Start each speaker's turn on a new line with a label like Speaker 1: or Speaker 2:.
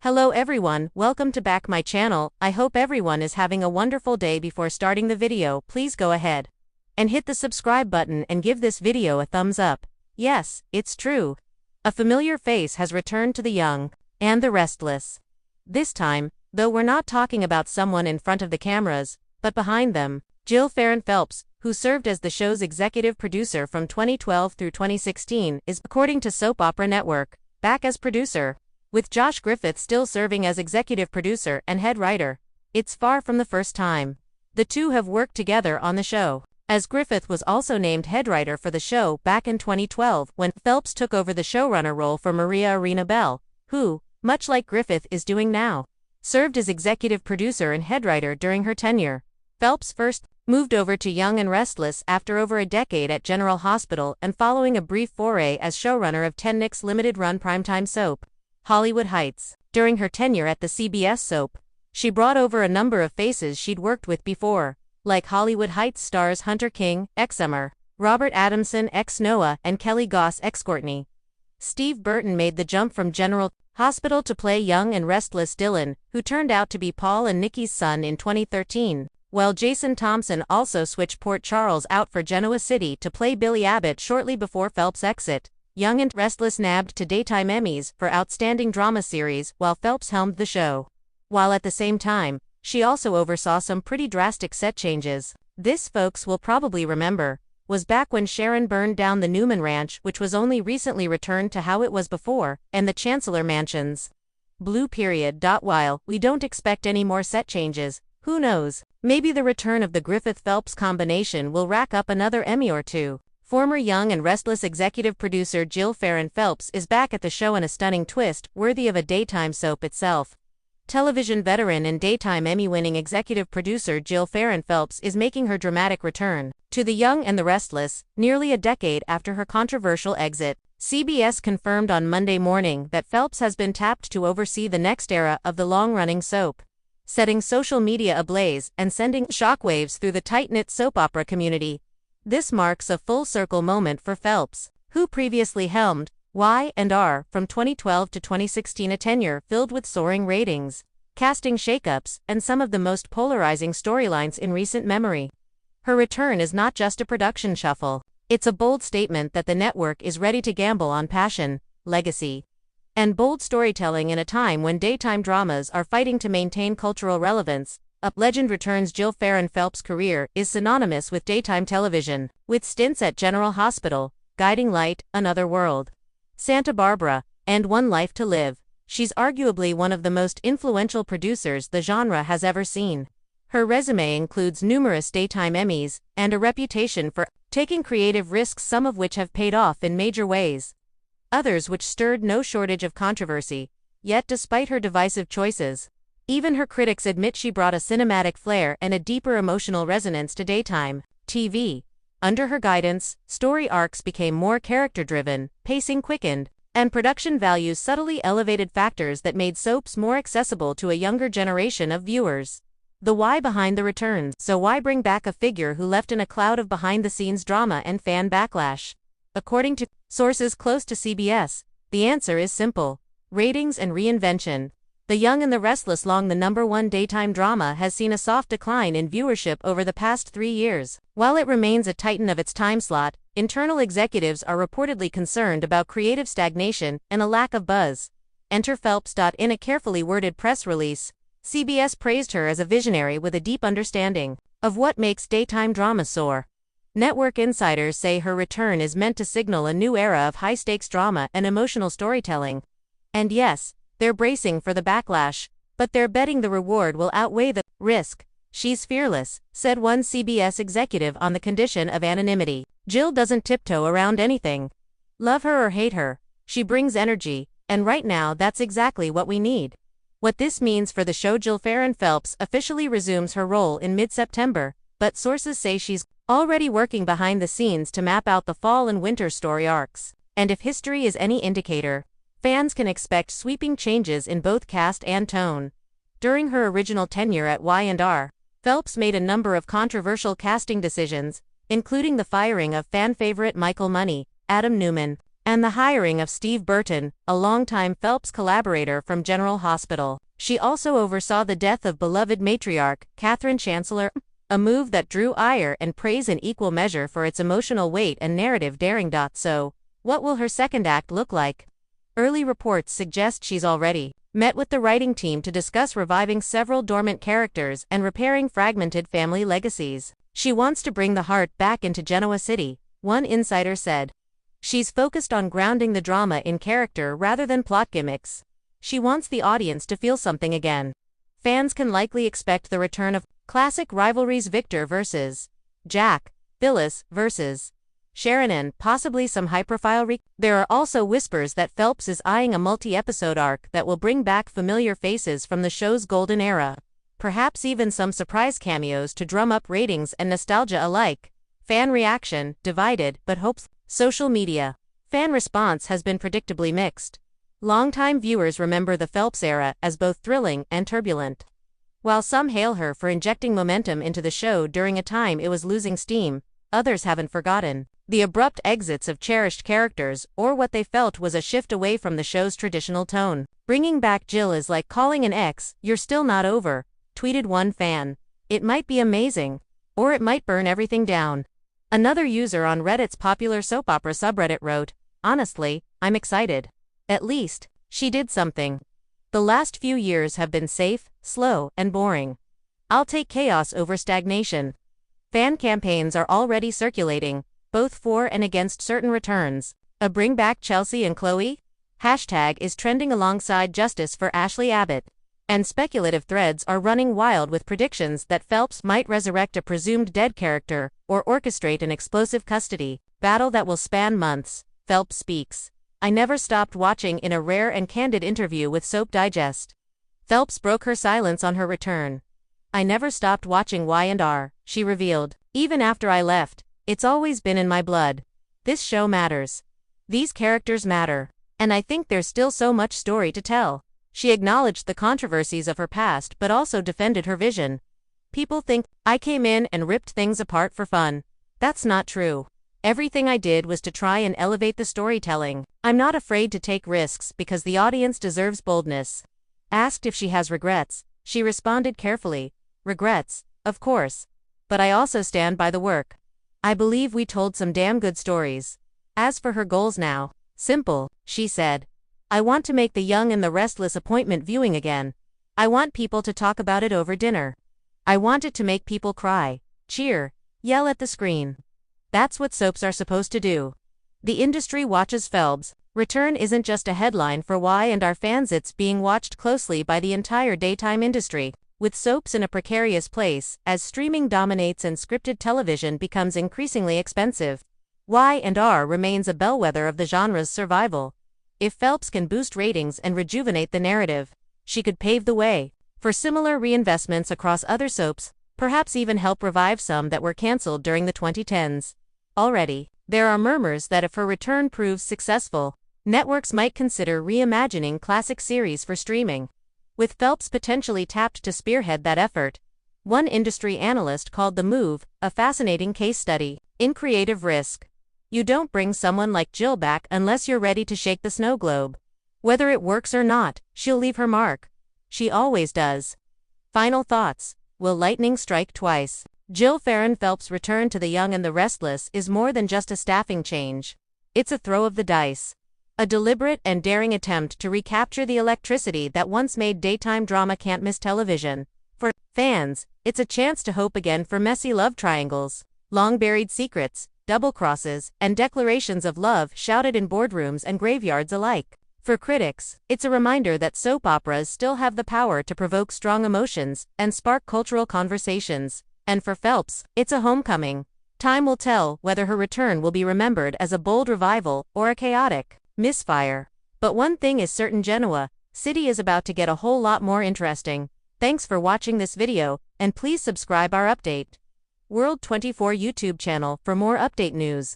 Speaker 1: Hello everyone, welcome to back my channel. I hope everyone is having a wonderful day. Before starting the video, please go ahead and hit the subscribe button and give this video a thumbs up. Yes, it's true. A familiar face has returned to The Young and the Restless. This time, though, we're not talking about someone in front of the cameras, but behind them. Farren Phelps, who served as the show's executive producer from 2012 through 2016, is, according to Soap Opera Network, back as producer, with Josh Griffith still serving as executive producer and head writer. It's far from the first time the two have worked together on the show, as Griffith was also named head writer for the show back in 2012 when Phelps took over the showrunner role for Maria Arena Bell, who, much like Griffith is doing now, served as executive producer and head writer during her tenure. Phelps first moved over to Young and Restless after over a decade at General Hospital and following a brief foray as showrunner of Nick's limited-run primetime soap, Hollywood Heights. During her tenure at the CBS soap, she brought over a number of faces she'd worked with before, like Hollywood Heights stars Hunter King, ex-Summer, Robert Adamson, ex-Noah, and Kelly Goss, ex-Courtney. Steve Burton made the jump from General Hospital to play Young and Restless Dylan, who turned out to be Paul and Nikki's son in 2013, while Jason Thompson also switched Port Charles out for Genoa City to play Billy Abbott shortly before Phelps' exit. Young and Restless nabbed 2 Daytime Emmys for Outstanding Drama Series while Phelps helmed the show. While at the same time, she also oversaw some pretty drastic set changes. This, folks will probably remember, was back when Sharon burned down the Newman Ranch, which was only recently returned to how it was before, and the Chancellor Mansion's blue period. While we don't expect any more set changes, who knows, maybe the return of the Griffith-Phelps combination will rack up another Emmy or two. Former Young and Restless executive producer Farren Phelps is back at the show in a stunning twist worthy of a daytime soap itself. Television veteran and daytime Emmy-winning executive producer Farren Phelps is making her dramatic return to The Young and the Restless, nearly a decade after her controversial exit. CBS confirmed on Monday morning that Phelps has been tapped to oversee the next era of the long-running soap, setting social media ablaze and sending shockwaves through the tight-knit soap opera community. This marks a full-circle moment for Phelps, who previously helmed Y&R from 2012 to 2016, a tenure filled with soaring ratings, casting shakeups, and some of the most polarizing storylines in recent memory. Her return is not just a production shuffle, it's a bold statement that the network is ready to gamble on passion, legacy, and bold storytelling in a time when daytime dramas are fighting to maintain cultural relevance. A legend returns. Farren Phelps' career is synonymous with daytime television, with stints at General Hospital, Guiding Light, Another World, Santa Barbara, and One Life to Live. She's arguably one of the most influential producers the genre has ever seen. Her resume includes numerous daytime Emmys and a reputation for taking creative risks, some of which have paid off in major ways, others which stirred no shortage of controversy. Yet despite her divisive choices, even her critics admit she brought a cinematic flair and a deeper emotional resonance to daytime TV. Under her guidance, story arcs became more character-driven, pacing quickened, and production values subtly elevated, factors that made soaps more accessible to a younger generation of viewers. The why behind the returns. So why bring back a figure who left in a cloud of behind-the-scenes drama and fan backlash? According to sources close to CBS, the answer is simple: ratings and reinvention. The Young and the Restless, long the #1 daytime drama, has seen a soft decline in viewership over the past 3 years. While it remains a titan of its time slot, internal executives are reportedly concerned about creative stagnation and a lack of buzz. Enter Phelps. In a carefully worded press release, CBS praised her as a visionary with a deep understanding of what makes daytime drama soar. Network insiders say her return is meant to signal a new era of high-stakes drama and emotional storytelling. And yes, they're bracing for the backlash, but they're betting the reward will outweigh the risk. She's fearless, said one CBS executive on the condition of anonymity. Jill doesn't tiptoe around anything. Love her or hate her, she brings energy, and right now that's exactly what we need. What this means for the show: Farren Phelps officially resumes her role in mid-September, but sources say she's already working behind the scenes to map out the fall and winter story arcs. And if history is any indicator, fans can expect sweeping changes in both cast and tone. During her original tenure at Y&R, Phelps made a number of controversial casting decisions, including the firing of fan favorite Michael "Money" Adam Newman, and the hiring of Steve Burton, a longtime Phelps collaborator from General Hospital. She also oversaw the death of beloved matriarch, Catherine Chancellor, a move that drew ire and praise in equal measure for its emotional weight and narrative daring. So, what will her second act look like? Early reports suggest she's already met with the writing team to discuss reviving several dormant characters and repairing fragmented family legacies. She wants to bring the heart back into Genoa City, one insider said. She's focused on grounding the drama in character rather than plot gimmicks. She wants the audience to feel something again. Fans can likely expect the return of classic rivalries: Victor versus Jack, Phyllis versus Sharon, and possibly some high-profile There are also whispers that Phelps is eyeing a multi-episode arc that will bring back familiar faces from the show's golden era. Perhaps even some surprise cameos to drum up ratings and nostalgia alike. Fan reaction, divided, but hopeful. Social media. Fan response has been predictably mixed. Longtime viewers remember the Phelps era as both thrilling and turbulent. While some hail her for injecting momentum into the show during a time it was losing steam, others haven't forgotten the abrupt exits of cherished characters or what they felt was a shift away from the show's traditional tone. Bringing back Jill is like calling an ex, "You're still not over," tweeted one fan. "It might be amazing, or it might burn everything down." Another user on Reddit's popular soap opera subreddit wrote, "Honestly, I'm excited. At least, she did something. The last few years have been safe, slow, and boring. I'll take chaos over stagnation." Fan campaigns are already circulating, both for and against certain returns. A bring back Chelsea and Chloe? Hashtag is trending alongside justice for Ashley Abbott. And speculative threads are running wild with predictions that Phelps might resurrect a presumed dead character or orchestrate an explosive custody battle that will span months. Phelps speaks. "I never stopped watching," in a rare and candid interview with Soap Digest. Phelps broke her silence on her return. "I never stopped watching Y&R, she revealed. "Even after I left, it's always been in my blood. This show matters. These characters matter. And I think there's still so much story to tell." She acknowledged the controversies of her past but also defended her vision. "People think I came in and ripped things apart for fun. That's not true. Everything I did was to try and elevate the storytelling. I'm not afraid to take risks because the audience deserves boldness." Asked if she has regrets, she responded carefully, "Regrets, of course. But I also stand by the work. I believe we told some damn good stories." As for her goals now, simple, she said. "I want to make The Young and the Restless appointment viewing again. I want people to talk about it over dinner. I want it to make people cry, cheer, yell at the screen. That's what soaps are supposed to do." The industry watches Phelps' return isn't just a headline for Y&R fans, it's being watched closely by the entire daytime industry, with soaps in a precarious place as streaming dominates and scripted television becomes increasingly expensive. Y&R remains a bellwether of the genre's survival. If Phelps can boost ratings and rejuvenate the narrative, she could pave the way for similar reinvestments across other soaps, perhaps even help revive some that were cancelled during the 2010s. Already, there are murmurs that if her return proves successful, networks might consider reimagining classic series for streaming, with Phelps potentially tapped to spearhead that effort. One industry analyst called the move a fascinating case study in creative risk. You don't bring someone like Jill back unless you're ready to shake the snow globe. Whether it works or not, she'll leave her mark. She always does. Final thoughts. Will lightning strike twice? Jill Farren Phelps' return to The Young and the Restless is more than just a staffing change. It's a throw of the dice. A deliberate and daring attempt to recapture the electricity that once made daytime drama can't miss television. For fans, it's a chance to hope again for messy love triangles, long-buried secrets, double crosses, and declarations of love shouted in boardrooms and graveyards alike. For critics, it's a reminder that soap operas still have the power to provoke strong emotions and spark cultural conversations. And for Phelps, it's a homecoming. Time will tell whether her return will be remembered as a bold revival or a chaotic misfire. But one thing is certain: Genoa City is about to get a whole lot more interesting. Thanks for watching this video, and please subscribe our Update World 24 YouTube channel for more update news.